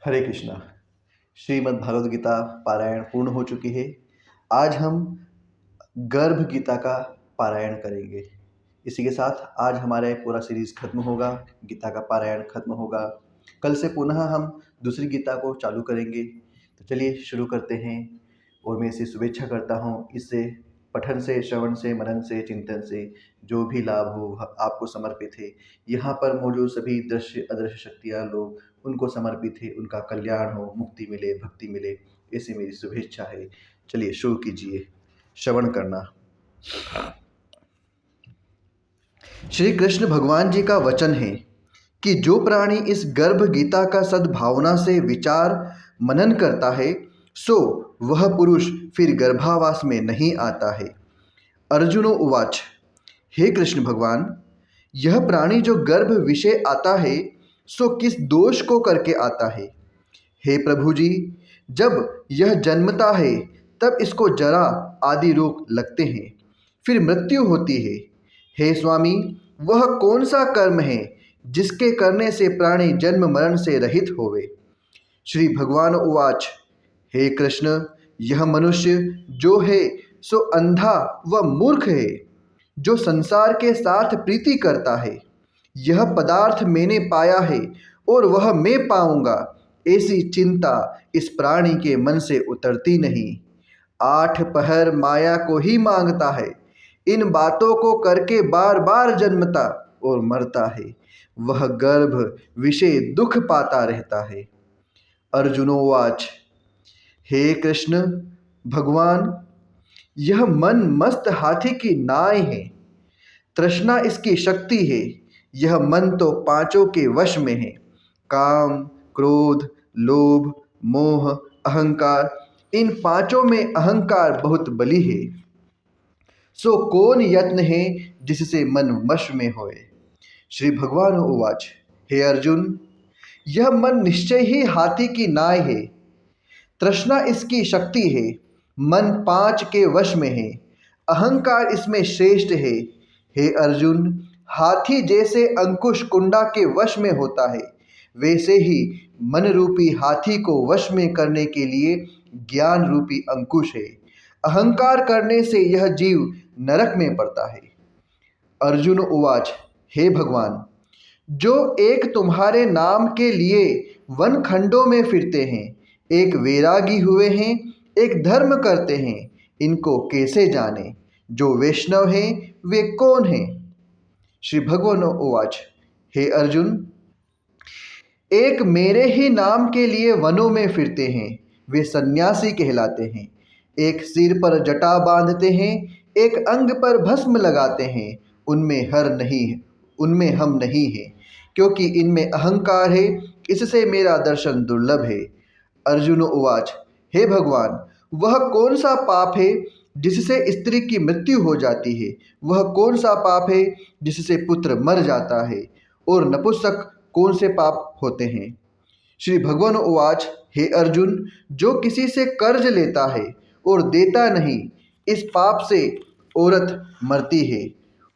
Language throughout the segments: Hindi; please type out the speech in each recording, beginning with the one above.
हरे कृष्णा। श्रीमद् भागवत गीता पारायण पूर्ण हो चुकी है। आज हम गर्भ गीता का पारायण करेंगे। इसी के साथ आज हमारा पूरा सीरीज खत्म होगा, गीता का पारायण खत्म होगा। कल से पुनः हम दूसरी गीता को चालू करेंगे। तो चलिए शुरू करते हैं। और मैं इसे शुभेच्छा करता हूँ। इससे पठन से, श्रवण से, मनन से, चिंतन से जो भी लाभ हो आपको समर्पित है। यहाँ पर मौजूद सभी दृश्य अदृश्य शक्तियाँ लोग उनको समर्पित है, उनका कल्याण हो, मुक्ति मिले, भक्ति मिले, ऐसी मेरी शुभेच्छा है। चलिए शुरू कीजिए श्रवण करना। श्री कृष्ण भगवान जी का वचन है कि जो प्राणी इस गर्भ गीता का सद्भावना से विचार मनन करता है सो वह पुरुष फिर गर्भावास में नहीं आता है। अर्जुनो उवाच। हे कृष्ण भगवान, यह प्राणी जो गर्भ विषय आता है सो किस दोष को करके आता है? हे प्रभु जी, जब यह जन्मता है तब इसको जरा आदि रोग लगते हैं, फिर मृत्यु होती है। हे स्वामी, वह कौन सा कर्म है जिसके करने से प्राणी जन्म मरण से रहित होवे? श्री भगवान उवाच। हे कृष्ण, यह मनुष्य जो है सो अंधा व मूर्ख है, जो संसार के साथ प्रीति करता है। यह पदार्थ मैंने पाया है और वह मैं पाऊंगा, ऐसी चिंता इस प्राणी के मन से उतरती नहीं। 8 पहर माया को ही मांगता है, इन बातों को करके बार बार जन्मता और मरता है। वह गर्भ विषय दुख पाता रहता है। अर्जुनोवाच। हे कृष्ण भगवान, यह मन मस्त हाथी की नाई है, तृष्णा इसकी शक्ति है। यह मन तो पांचों के वश में है, काम, क्रोध, लोभ, मोह, अहंकार। इन पांचों में अहंकार बहुत बली है। सो कौन यत्न है जिससे मन वश में होए? श्री भगवान उवाच। हे अर्जुन, यह मन निश्चय ही हाथी की नाई है, तृष्णा इसकी शक्ति है, मन 5 के वश में है, अहंकार इसमें श्रेष्ठ है। हे अर्जुन, हाथी जैसे अंकुश कुंडा के वश में होता है, वैसे ही मन रूपी हाथी को वश में करने के लिए ज्ञान रूपी अंकुश है। अहंकार करने से यह जीव नरक में पड़ता है। अर्जुन उवाच। हे भगवान, जो एक तुम्हारे नाम के लिए वन खंडों में फिरते हैं, एक वैरागी हुए हैं, एक धर्म करते हैं, इनको कैसे जाने? जो वैष्णव हैं वे कौन हैं? श्री भगवान उवाच। हे अर्जुन, एक मेरे ही नाम के लिए वनों में फिरते हैं, वे सन्यासी कहलाते हैं। एक सिर पर जटा बांधते हैं, एक अंग पर भस्म लगाते हैं, उनमें हम नहीं हैं, क्योंकि इनमें अहंकार है, इससे मेरा दर्शन दुर्लभ है। अर्जुन उवाच। हे भगवान, वह कौन सा पाप है जिससे स्त्री की मृत्यु हो जाती है? वह कौन सा पाप है जिससे पुत्र मर जाता है? और नपुंसक कौन से पाप होते हैं? श्री भगवान उवाच। हे अर्जुन, जो किसी से कर्ज लेता है और देता नहीं, इस पाप से औरत मरती है।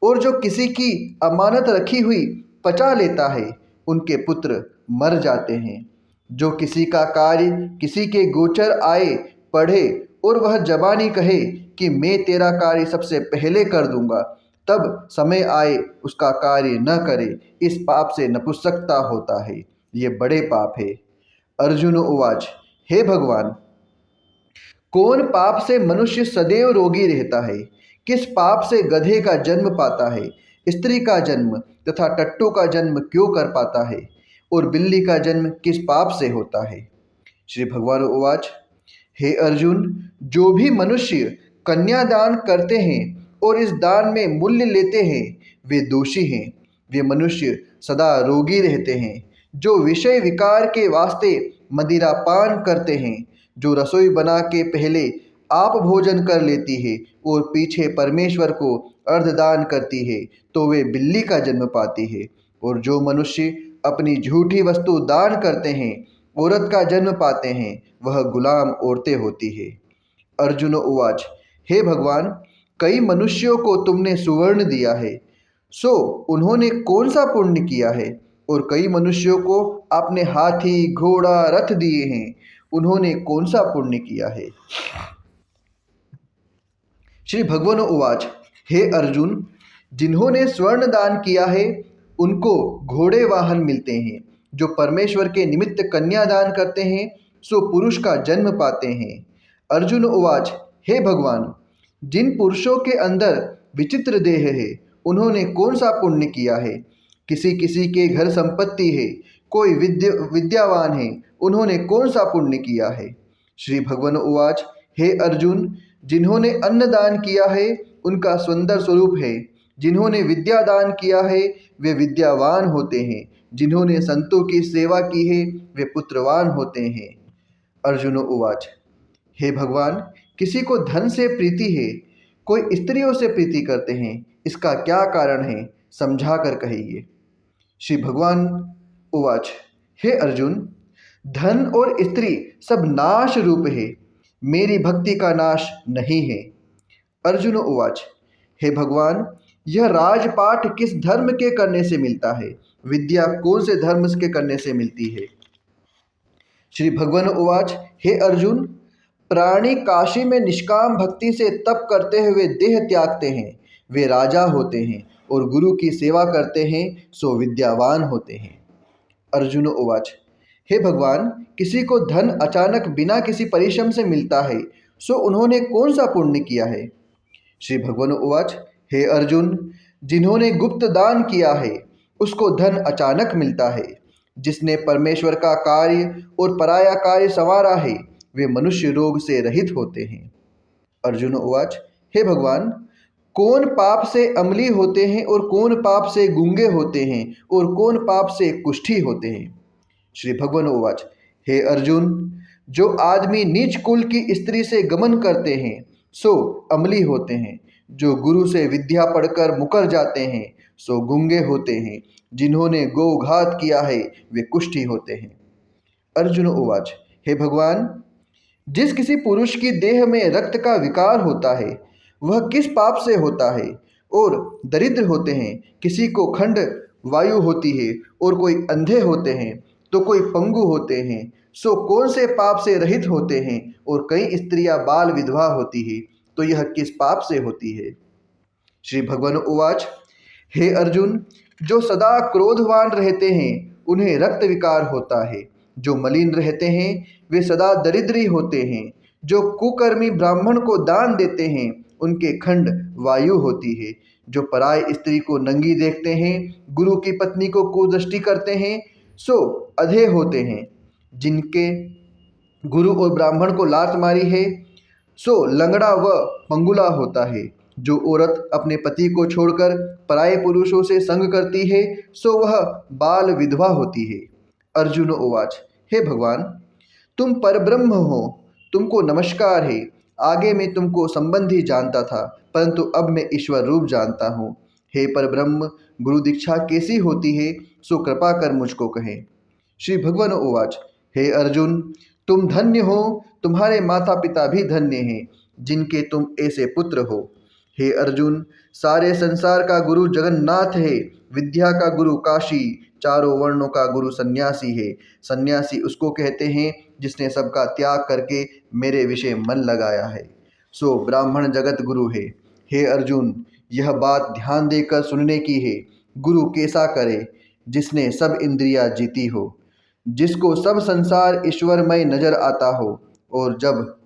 और जो किसी की अमानत रखी हुई पचा लेता है, उनके पुत्र मर जाते हैं। जो किसी का कार्य किसी के गोचर आए पढ़े और वह जबानी कहे कि मैं तेरा कार्य सबसे पहले कर दूंगा, तब समय आए उसका कार्य न करे, इस पाप से नपुंसकता होता है। ये बड़े पाप है। अर्जुन उवाच। हे भगवान, कौन पाप से मनुष्य सदैव रोगी रहता है? किस पाप से गधे का जन्म पाता है, स्त्री का जन्म तथा टट्टू का जन्म क्यों कर पाता है, और बिल्ली का जन्म किस पाप से होता है? श्री भगवान उवाच। हे अर्जुन, जो भी मनुष्य कन्यादान करते हैं और इस दान में मूल्य लेते हैं, वे दोषी हैं। वे मनुष्य सदा रोगी रहते हैं। जो विषय विकार के वास्ते मदिरा पान करते हैं, जो रसोई बना के पहले आप भोजन कर लेती है और पीछे परमेश्वर को अर्धदान करती है, तो वे बिल्ली का जन्म पाती है। और जो मनुष्य अपनी झूठी वस्तु दान करते हैं, औरत का जन्म पाते हैं, वह गुलाम औरतें होती है। अर्जुन उवाच। हे भगवान, कई मनुष्यों को तुमने सुवर्ण दिया है, सो उन्होंने कौन सा पुण्य किया है? और कई मनुष्यों को आपने हाथी घोड़ा रथ दिए हैं, उन्होंने कौन सा पुण्य किया है। श्री भगवान उवाच, हे अर्जुन, जिन्होंने स्वर्ण दान किया है उनको घोड़े वाहन मिलते हैं। जो परमेश्वर के निमित्त कन्या दान करते हैं सो पुरुष का जन्म पाते हैं। अर्जुन उवाच, हे भगवान, जिन पुरुषों के अंदर विचित्र देह है उन्होंने कौन सा पुण्य किया है। किसी किसी के घर संपत्ति है, कोई विद्यावान है, उन्होंने कौन सा पुण्य किया है। श्री भगवान उवाच, हे अर्जुन, जिन्होंने अन्न दान किया है उनका सुंदर स्वरूप है। जिन्होंने विद्या दान किया है वे विद्यावान होते हैं। जिन्होंने संतों की सेवा की है वे पुत्रवान होते हैं। अर्जुन उवाच, हे भगवान, किसी को धन से प्रीति है, कोई स्त्रियों से प्रीति करते हैं, इसका क्या कारण है, समझा कर कहिए। श्री भगवान उवाच, हे अर्जुन, धन और स्त्री सब नाश रूप है, मेरी भक्ति का नाश नहीं है। अर्जुन उवाच, हे भगवान, यह राजपाट किस धर्म के करने से मिलता है, विद्या कौन से धर्म के करने से मिलती है। श्री भगवान उवाच, हे अर्जुन, प्राणी काशी में निष्काम भक्ति से तप करते हुए देह त्यागते हैं, वे राजा होते हैं, और गुरु की सेवा करते हैं सो विद्यावान होते हैं। अर्जुन उवाच, हे भगवान, किसी को धन अचानक बिना किसी परिश्रम से मिलता है सो उन्होंने कौन सा पुण्य किया है। श्री भगवान उवाच, हे अर्जुन, जिन्होंने गुप्त दान किया है उसको धन अचानक मिलता है। जिसने परमेश्वर का कार्य और पराया कार्य संवारा है वे मनुष्य रोग से रहित होते हैं। अर्जुन उवाच, हे भगवान, कौन पाप से अम्ली होते हैं और कौन पाप से गूंगे होते हैं और कौन पाप से कुष्ठी होते हैं। श्री भगवान उवाच, हे अर्जुन, जो आदमी नीच कुल की स्त्री से गमन करते हैं सो अमली होते हैं। जो गुरु से विद्या पढ़कर मुकर जाते हैं सो गूंगे होते हैं। जिन्होंने गोघात किया है वे कुष्ठी होते हैं। अर्जुन उवाच, हे भगवान, जिस किसी पुरुष की देह में रक्त का विकार होता है वह किस पाप से होता है। और दरिद्र होते हैं, किसी को खंड वायु होती है, और कोई अंधे होते हैं तो कोई पंगु होते हैं, सो कौन से पाप से रहित होते हैं। और कई स्त्रियां बाल विधवा होती है तो यह किस पाप से होती है। श्री भगवान उवाच, हे अर्जुन, जो सदा क्रोधवान रहते हैं उन्हें रक्त विकार होता है। जो मलिन रहते हैं वे सदा दरिद्री होते हैं। जो कुकर्मी ब्राह्मण को दान देते हैं उनके खंड वायु होती है। जो पराय स्त्री को नंगी देखते हैं, गुरु की पत्नी को कुदृष्टि करते हैं सो अधे होते हैं। जिनके गुरु और ब्राह्मण को लात मारी है सो लंगड़ा व पंगुला होता है। जो औरत अपने पति को छोड़कर पराये पुरुषों से संग करती है सो वह बाल विधवा होती है। अर्जुन उवाच, हे भगवान, तुम परब्रह्म हो, तुमको नमस्कार है। आगे मैं तुमको संबंधी जानता था परंतु अब मैं ईश्वर रूप जानता हूँ। हे परब्रह्म, गुरु दीक्षा कैसी होती है सो कृपा कर मुझको कहें। श्री भगवान उवाच, हे अर्जुन, तुम धन्य हो, तुम्हारे माता पिता भी धन्य हैं जिनके तुम ऐसे पुत्र हो। हे अर्जुन, सारे संसार का गुरु जगन्नाथ है। विद्या का गुरु काशी, चारों वर्णों का गुरु सन्यासी है। सन्यासी उसको कहते हैं जिसने सबका त्याग करके मेरे विषय मन लगाया है, सो ब्राह्मण जगत गुरु है। हे अर्जुन, यह बात ध्यान देकर सुनने की है। गुरु कैसा करे, जिसने सब इंद्रियां जीती हो, जिसको सब संसार ईश्वरमय नजर आता हो और जब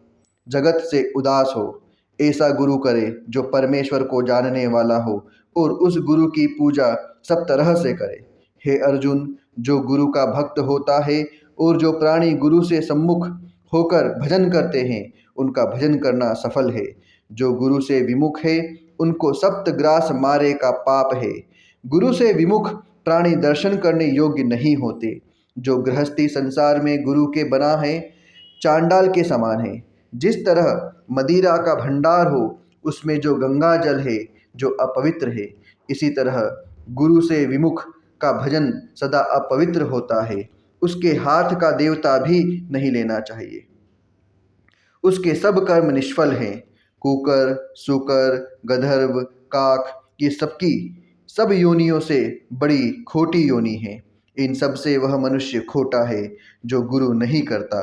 जगत से उदास हो। ऐसा गुरु करे जो परमेश्वर को जानने वाला हो और उस गुरु की पूजा सब तरह से करे। हे अर्जुन, जो गुरु का भक्त होता है और जो प्राणी गुरु से सम्मुख होकर भजन करते हैं उनका भजन करना सफल है। जो गुरु से विमुख है उनको सप्तग्रास मारे का पाप है। गुरु से विमुख प्राणी दर्शन करने योग्य नहीं होते। जो गृहस्थी संसार में गुरु के बना है चांडाल के समान है। जिस तरह मदिरा का भंडार हो उसमें जो गंगा जल है जो अपवित्र है, इसी तरह गुरु से विमुख का भजन सदा अपवित्र होता है। उसके हाथ का देवता भी नहीं लेना चाहिए। उसके सब कर्म निष्फल हैं। कुकर, सुकर, गंधर्व, काक, ये सबकी सब योनियों से बड़ी खोटी योनि है। इन सब से वह मनुष्य खोटा है जो गुरु नहीं करता।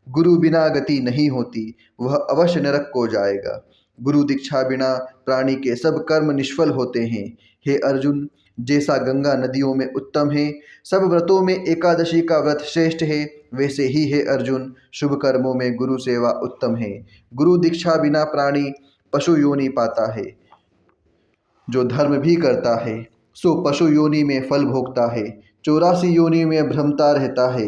गुरु बिना गति नहीं होती, वह अवश्य नरक को जाएगा। गुरु दीक्षा बिना प्राणी के सब कर्म निष्फल होते हैं। हे अर्जुन, जैसा गंगा नदियों में उत्तम है, सब व्रतों में एकादशी का व्रत श्रेष्ठ है, वैसे ही हे अर्जुन, शुभ कर्मों में गुरु सेवा उत्तम है। गुरु दीक्षा बिना प्राणी पशु योनि पाता है। जो धर्म भी करता है सो पशु योनि में फल भोगता है, 84 योनि में भ्रमता रहता है।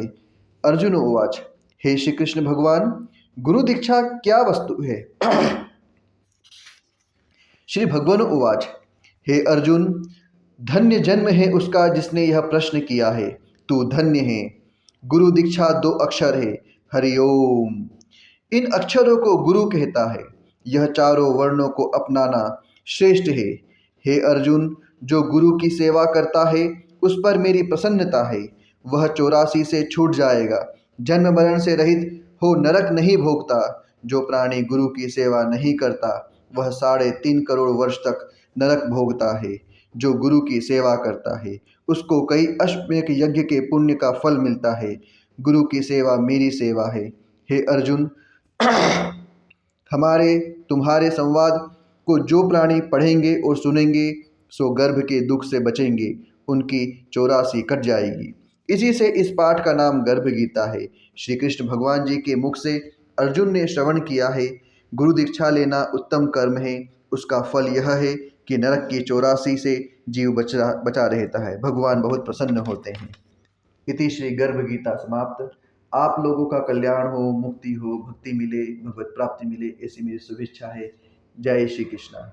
अर्जुन उवाच, हे श्री कृष्ण भगवान, गुरु दीक्षा क्या वस्तु है? श्री भगवान उवाच, हे अर्जुन, धन्य जन्म है उसका जिसने यह प्रश्न किया है। तू धन्य है। गुरु दीक्षा 2 अक्षर है, हरिओम। इन अक्षरों को गुरु कहता है। यह चारों वर्णों को अपनाना श्रेष्ठ है। हे अर्जुन, जो गुरु की सेवा करता है उस पर मेरी प्रसन्नता है। वह 84 से छूट जाएगा, जन्म मरण से रहित हो नरक नहीं भोगता। जो प्राणी गुरु की सेवा नहीं करता वह 3.5 करोड़ वर्ष तक नरक भोगता है। जो गुरु की सेवा करता है उसको कई अश्वमेध यज्ञ के पुण्य का फल मिलता है। गुरु की सेवा मेरी सेवा है। हे अर्जुन, हमारे तुम्हारे संवाद को जो प्राणी पढ़ेंगे और सुनेंगे सो गर्भ के दुख से बचेंगे, उनकी 84 कट जाएगी। इसी से इस पाठ का नाम गर्भ गीता है। श्री कृष्ण भगवान जी के मुख से अर्जुन ने श्रवण किया है। गुरु दीक्षा लेना उत्तम कर्म है। उसका फल यह है कि नरक की 84 से जीव बचा रहता है। भगवान बहुत प्रसन्न होते हैं। इति श्री गर्भ गीता समाप्त। आप लोगों का कल्याण हो, मुक्ति हो, भक्ति मिले, भगवत प्राप्ति मिले, ऐसी मेरी शुभेच्छा है। जय श्री कृष्ण।